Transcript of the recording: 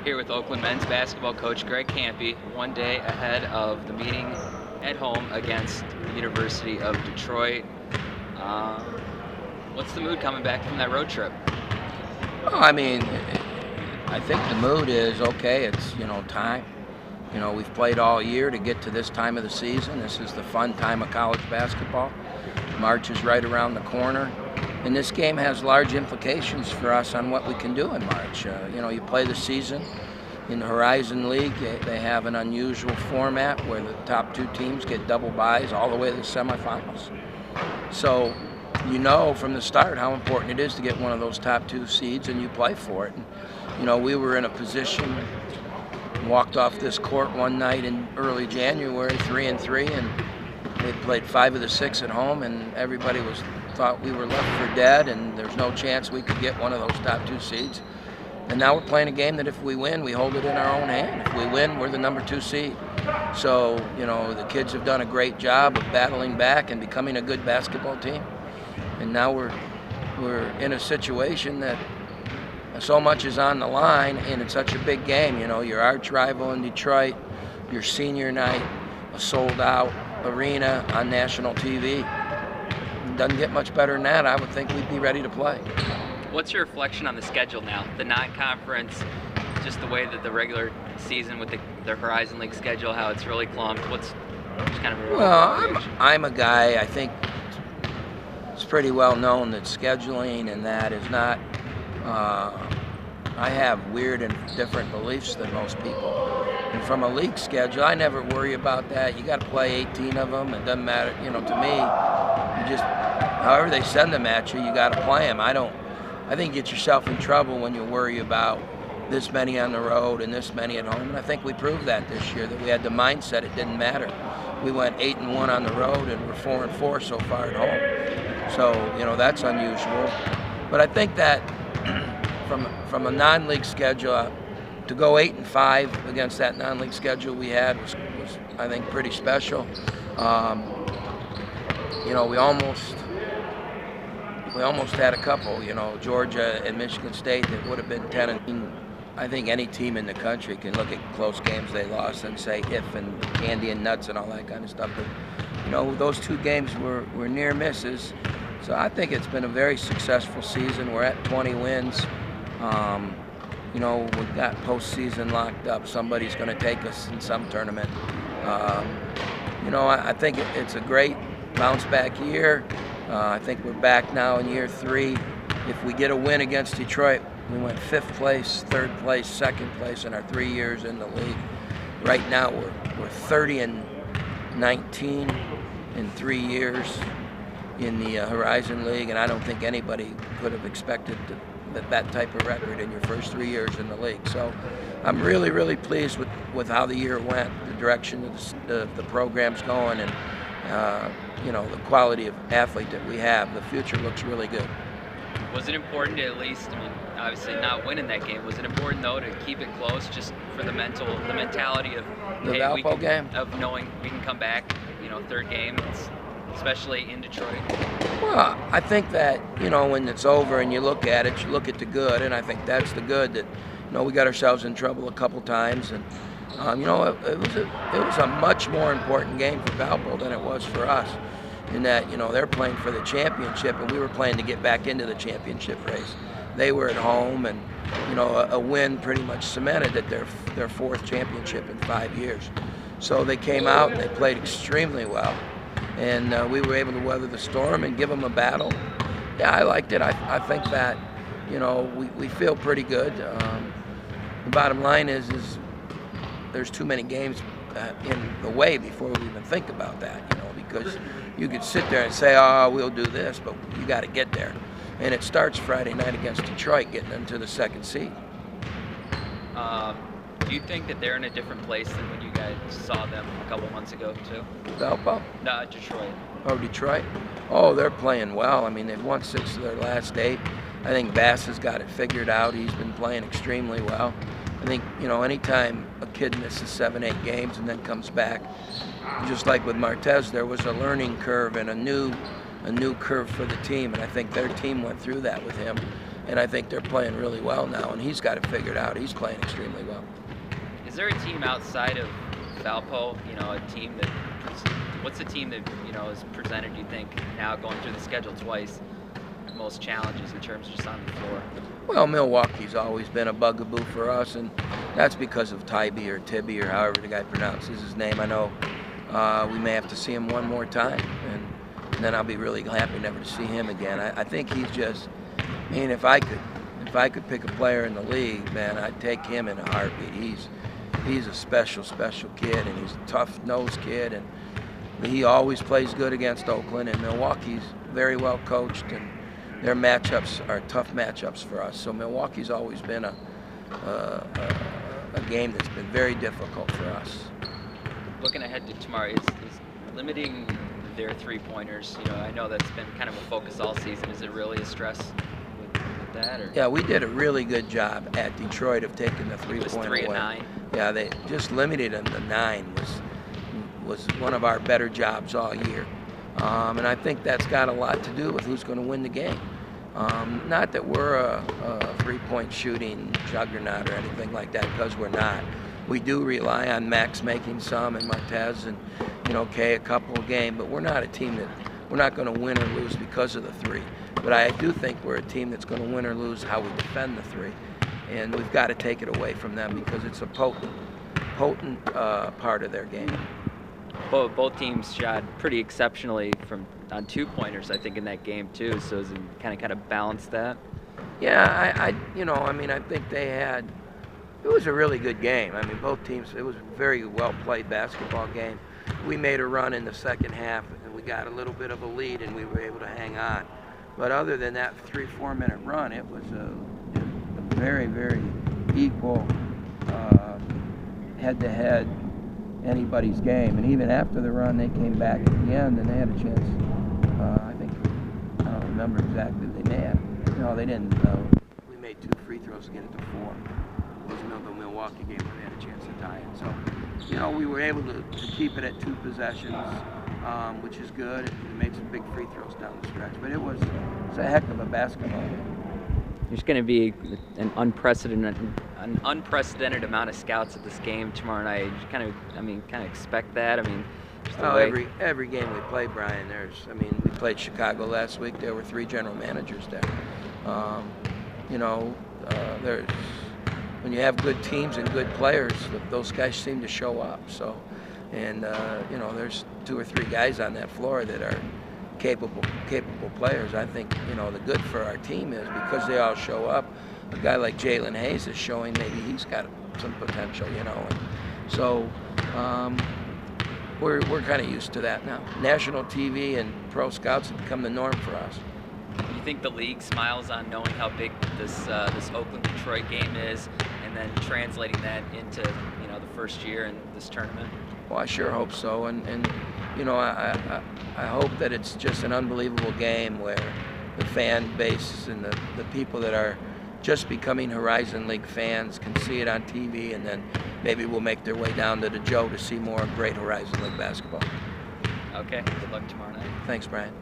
Here with Oakland men's basketball coach Greg Kampe, one day ahead of the meeting at home against the University of Detroit. What's the mood coming back from that road trip? Well, I mean, I think the mood is okay. It's, time. We've played all year to get to this time of the season. This is the fun time of college basketball. March is right around the corner. And this game has large implications for us on what we can do in March. You play the season in the Horizon League. They have an unusual format where the top two teams get double byes all the way to the semifinals. So you know from the start how important it is to get one of those top two seeds, and you play for it. And, we were in a position, walked off this court one night in early January, 3-3, and they played 5 of the 6 at home, and everybody thought we were left for dead, and there's no chance we could get one of those top two seeds. And now we're playing a game that if we win, we hold it in our own hand. If we win, we're the number 2 seed. So, the kids have done a great job of battling back and becoming a good basketball team. And now we're in a situation that so much is on the line, and it's such a big game. Your arch rival in Detroit, your senior night, a sold-out arena on national TV. Doesn't get much better than that. I would think we'd be ready to play. What's your reflection on the schedule now? The non-conference, just the way that the regular season with the Horizon League schedule, how it's really clumped. What's just kind of a Well, I'm a guy, I think it's pretty well known that scheduling and that is not, I have weird and different beliefs than most people. And from a league schedule, I never worry about that. You got to play 18 of them. It doesn't matter. To me, you just, however they send them at you, you got to play them. I think you get yourself in trouble when you worry about this many on the road and this many at home. And I think we proved that this year, that we had the mindset it didn't matter. We went 8-1 on the road, and we're 4-4 so far at home. So, that's unusual. But I think that from a non-league schedule, to go 8-5 against that non-league schedule we had was I think pretty special. We almost had a couple, Georgia and Michigan State that would have been 10. I think any team in the country can look at close games they lost and say if and candy and nuts and all that kind of stuff. But those 2 games were near misses. So I think it's been a very successful season. We're at 20 wins. We've got postseason locked up. Somebody's going to take us in some tournament. I think it's a great bounce back year. I think we're back now in year 3. If we get a win against Detroit, we went 5th place, 3rd place, 2nd place in our 3 years in the league. Right now we're 30-19 in 3 years in the Horizon League, and I don't think anybody could have expected that type of record in your first 3 years in the league. So I'm really, really pleased with how the year went, the direction of the program's going, and the quality of athlete that we have. The future looks really good. Was it important to at least, obviously not winning that game, was it important though to keep it close just for the mentality of the Valpo game? Of knowing we can come back, 3rd game, especially in Detroit? Well, I think that, when it's over and you look at it, you look at the good, and I think that's the good that, we got ourselves in trouble a couple times, and, it was a much more important game for Valpo than it was for us, in that, they're playing for the championship, and we were playing to get back into the championship race. They were at home, and, a win pretty much cemented that their 4th championship in 5 years. So they came out, and they played extremely well. And we were able to weather the storm and give them a battle. Yeah, I liked it. I think that, we feel pretty good. The bottom line is there's too many games in the way before we even think about that, because you could sit there and say, oh, we'll do this, but you got to get there. And it starts Friday night against Detroit, getting into the 2nd seed. Do you think that they're in a different place than when you guys saw them a couple months ago, too? Valpo? No, Detroit. Oh, Detroit? Oh, they're playing well. They've won 6 of their last 8. I think Bass has got it figured out. He's been playing extremely well. I think, anytime a kid misses 7-8 games and then comes back, just like with Martez, there was a learning curve and a new curve for the team, and I think their team went through that with him. and I think they're playing really well now, and he's got it figured out. He's playing extremely well. Is there a team outside of Valpo, a team that, what's the team that, is presented, you think, now going through the schedule twice, most challenges in terms of just on the floor? Well, Milwaukee's always been a bugaboo for us, and that's because of Tybee or Tibby or however the guy pronounces his name. I know we may have to see him one more time, and then I'll be really happy never to see him again. I think he's just, if I could pick a player in the league, man, I'd take him in a heartbeat. He's a special kid, and he's a tough-nosed kid, and he always plays good against Oakland, and Milwaukee's very well coached, and their matchups are tough matchups for us. So Milwaukee's always been a game that's been very difficult for us. Looking ahead to tomorrow, is limiting their three-pointers, I know that's been kind of a focus all season. Is it really a stress with that? Or? Yeah, we did a really good job at Detroit of taking the three-point away. 3 and 9. Yeah, they just limited them to 9 was one of our better jobs all year. And I think that's got a lot to do with who's going to win the game. Not that we're a three-point shooting juggernaut or anything like that, because we're not. We do rely on Max making some and Martez and, Kay a couple a game, but we're not a team that we're not going to win or lose because of the three. But I do think we're a team that's going to win or lose how we defend the three. And we've got to take it away from them because it's a potent part of their game. Both teams shot pretty exceptionally on two-pointers, I think, in that game too. So is it kind of balance that? Yeah, I think they had. It was a really good game. Both teams. It was a very well played basketball game. We made a run in the second half, and we got a little bit of a lead, and we were able to hang on. But other than that 3-4 minute run, it was a very, very equal head-to-head anybody's game. And even after the run, they came back at the end, and they had a chance. I don't remember exactly. They may have. No, they didn't. We made 2 free throws to get it to 4. It was the Milwaukee game where they had a chance to tie it. So, we were able to keep it at 2 possessions, which is good. And we made some big free throws down the stretch. But it's a heck of a basketball game. There's going to be an unprecedented amount of scouts at this game tomorrow night. You kind of expect that. Every game we play, Brian. We played Chicago last week. There were 3 general managers there. There's when you have good teams and good players, those guys seem to show up. So, and there's 2 or 3 guys on that floor that are capable players. I think the good for our team is because they all show up. A guy like Jalen Hayes is showing maybe he's got some potential, and so we're kind of used to that now. National TV and pro scouts have become the norm for us. Do you think the league smiles on knowing how big this Oakland-Detroit game is, and then translating that into the first year in this tournament? Well, I sure hope so, and I hope that it's just an unbelievable game where the fan base and the people that are just becoming Horizon League fans can see it on TV, and then maybe we'll make their way down to the Joe to see more great Horizon League basketball. Okay, good luck tomorrow night. Thanks, Brian.